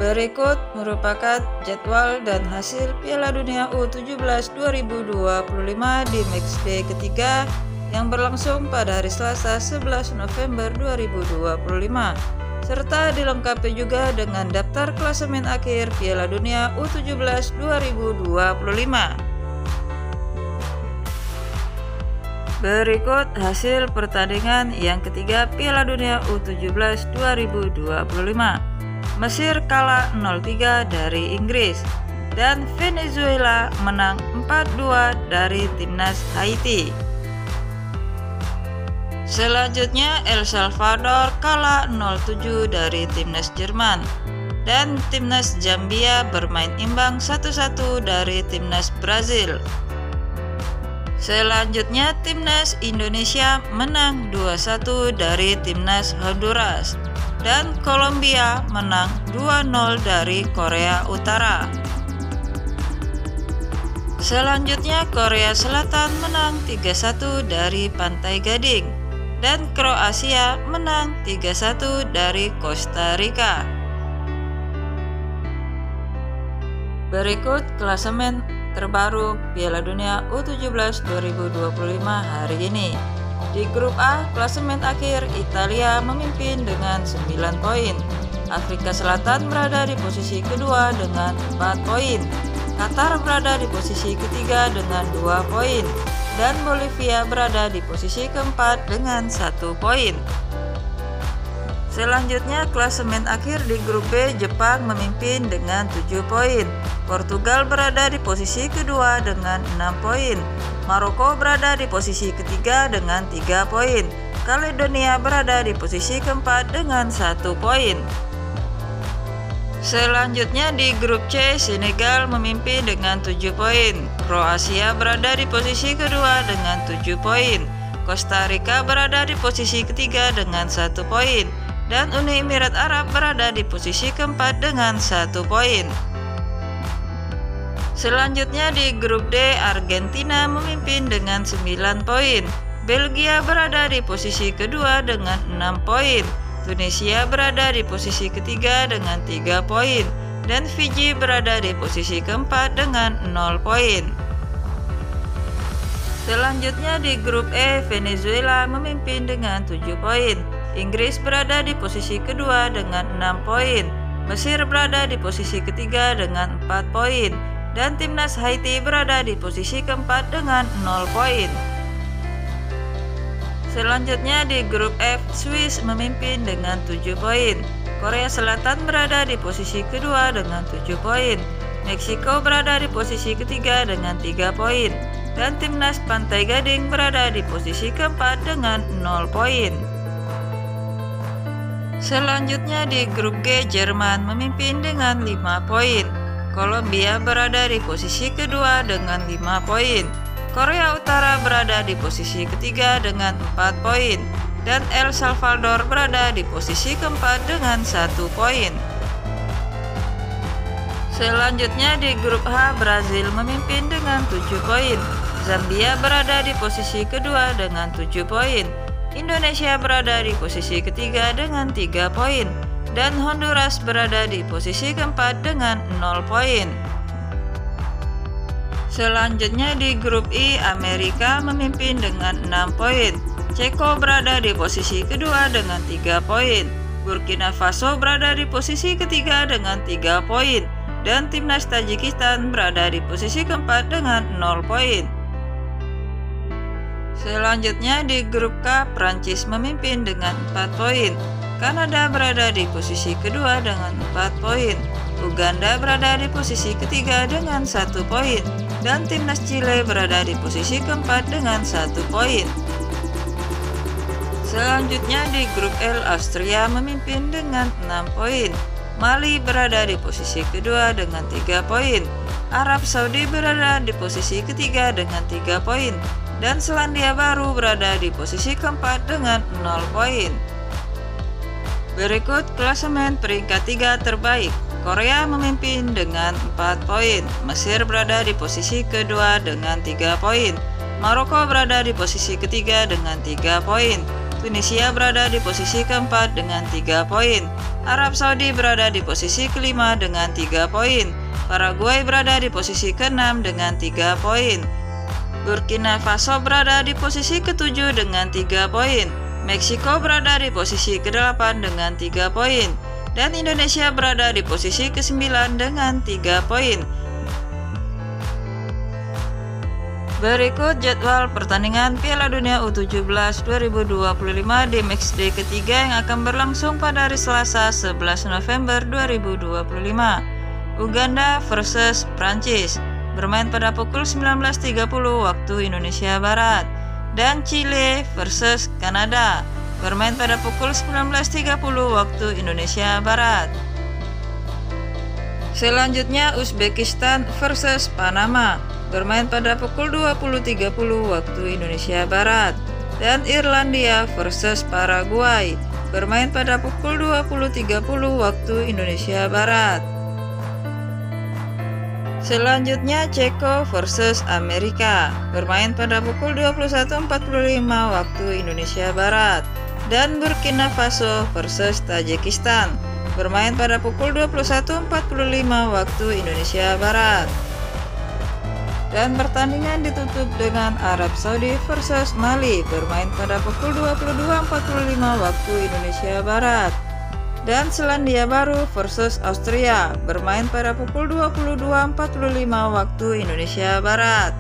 Berikut merupakan jadwal dan hasil Piala Dunia U17 2025 di matchday ketiga yang berlangsung pada hari Selasa 11 November 2025, serta dilengkapi juga dengan daftar klasemen akhir Piala Dunia U17 2025. Berikut hasil pertandingan yang ketiga Piala Dunia U17 2025. Mesir kalah 0-3 dari Inggris dan Venezuela menang 4-2 dari timnas Haiti. Selanjutnya El Salvador kalah 0-7 dari timnas Jerman dan timnas Zambia bermain imbang 1-1 dari timnas Brazil. Selanjutnya timnas Indonesia menang 2-1 dari timnas Honduras dan Kolombia menang 2-0 dari Korea Utara. Selanjutnya Korea Selatan menang 3-1 dari Pantai Gading dan Kroasia menang 3-1 dari Costa Rica. Berikut klasemen terbaru Piala Dunia U17 2025 hari ini. Di grup A, klasemen akhir Italia memimpin dengan 9 poin. Afrika Selatan berada di posisi kedua dengan 4 poin. Qatar berada di posisi ketiga dengan 2 poin. Dan Bolivia berada di posisi keempat dengan 1 poin. Selanjutnya klasemen akhir di grup B, Jepang memimpin dengan 7 poin. Portugal berada di posisi kedua dengan 6 poin. Maroko berada di posisi ketiga dengan 3 poin. Kaledonia berada di posisi keempat dengan 1 poin. Selanjutnya di grup C, Senegal memimpin dengan 7 poin. Kroasia berada di posisi kedua dengan 7 poin. Costa Rica berada di posisi ketiga dengan 1 poin. Dan Uni Emirat Arab berada di posisi keempat dengan 1 poin. Selanjutnya di grup D, Argentina memimpin dengan 9 poin. Belgia berada di posisi kedua dengan 6 poin. Tunisia berada di posisi ketiga dengan 3 poin. Dan Fiji berada di posisi keempat dengan 0 poin. Selanjutnya di grup E, Venezuela memimpin dengan 7 poin. Inggris berada di posisi kedua dengan 6 poin. Mesir berada di posisi ketiga dengan 4 poin. Dan timnas Haiti berada di posisi keempat dengan 0 poin. Selanjutnya di grup F, Swiss memimpin dengan 7 poin. Korea Selatan berada di posisi kedua dengan 7 poin. Meksiko berada di posisi ketiga dengan 3 poin. Dan timnas Pantai Gading berada di posisi keempat dengan 0 poin. Selanjutnya di grup G, Jerman memimpin dengan 5 poin. Kolombia berada di posisi kedua dengan 5 poin. Korea Utara berada di posisi ketiga dengan 4 poin. Dan El Salvador berada di posisi keempat dengan 1 poin. Selanjutnya di grup H, Brazil memimpin dengan 7 poin. Zambia berada di posisi kedua dengan 7 poin. Indonesia berada di posisi ketiga dengan 3 poin. Dan Honduras berada di posisi keempat dengan 0 poin. Selanjutnya di grup I, Amerika memimpin dengan 6 poin. Ceko berada di posisi kedua dengan 3 poin. Burkina Faso berada di posisi ketiga dengan 3 poin. Dan timnas Tajikistan berada di posisi keempat dengan 0 poin. Selanjutnya di grup K, Prancis memimpin dengan 4 poin. Kanada berada di posisi kedua dengan 4 poin. Uganda berada di posisi ketiga dengan 1 poin. Dan timnas Chile berada di posisi keempat dengan 1 poin. Selanjutnya di grup L, Austria memimpin dengan 6 poin. Mali berada di posisi kedua dengan 3 poin. Arab Saudi berada di posisi ketiga dengan 3 poin. Dan Selandia Baru berada di posisi keempat dengan 0 poin. Berikut klasemen peringkat 3 terbaik. Korea memimpin dengan 4 poin. Mesir berada di posisi kedua dengan 3 poin. Maroko berada di posisi ketiga dengan 3 poin. Tunisia berada di posisi keempat dengan 3 poin. Arab Saudi berada di posisi kelima dengan 3 poin. Paraguay berada di posisi ke-6 dengan 3 poin. Burkina Faso berada di posisi ke-7 dengan 3 poin. Meksiko berada di posisi ke-8 dengan 3 poin. Dan Indonesia berada di posisi ke-9 dengan 3 poin. Berikut jadwal pertandingan Piala Dunia U17 2025 di matchday ketiga yang akan berlangsung pada hari Selasa 11 November 2025. Uganda versus Prancis bermain pada pukul 19.30 waktu Indonesia Barat. Dan Chile versus Kanada bermain pada pukul 19.30 waktu Indonesia Barat. Selanjutnya Uzbekistan versus Panama bermain pada pukul 20.30 waktu Indonesia Barat. Dan Irlandia versus Paraguay bermain pada pukul 20.30 waktu Indonesia Barat. Selanjutnya Ceko versus Amerika bermain pada pukul 21.45 waktu Indonesia Barat. Dan Burkina Faso versus Tajikistan bermain pada pukul 21.45 waktu Indonesia Barat. Dan pertandingan ditutup dengan Arab Saudi versus Mali bermain pada pukul 22.45 waktu Indonesia Barat. Dan Selandia Baru versus Austria bermain pada pukul 22.45 waktu Indonesia Barat.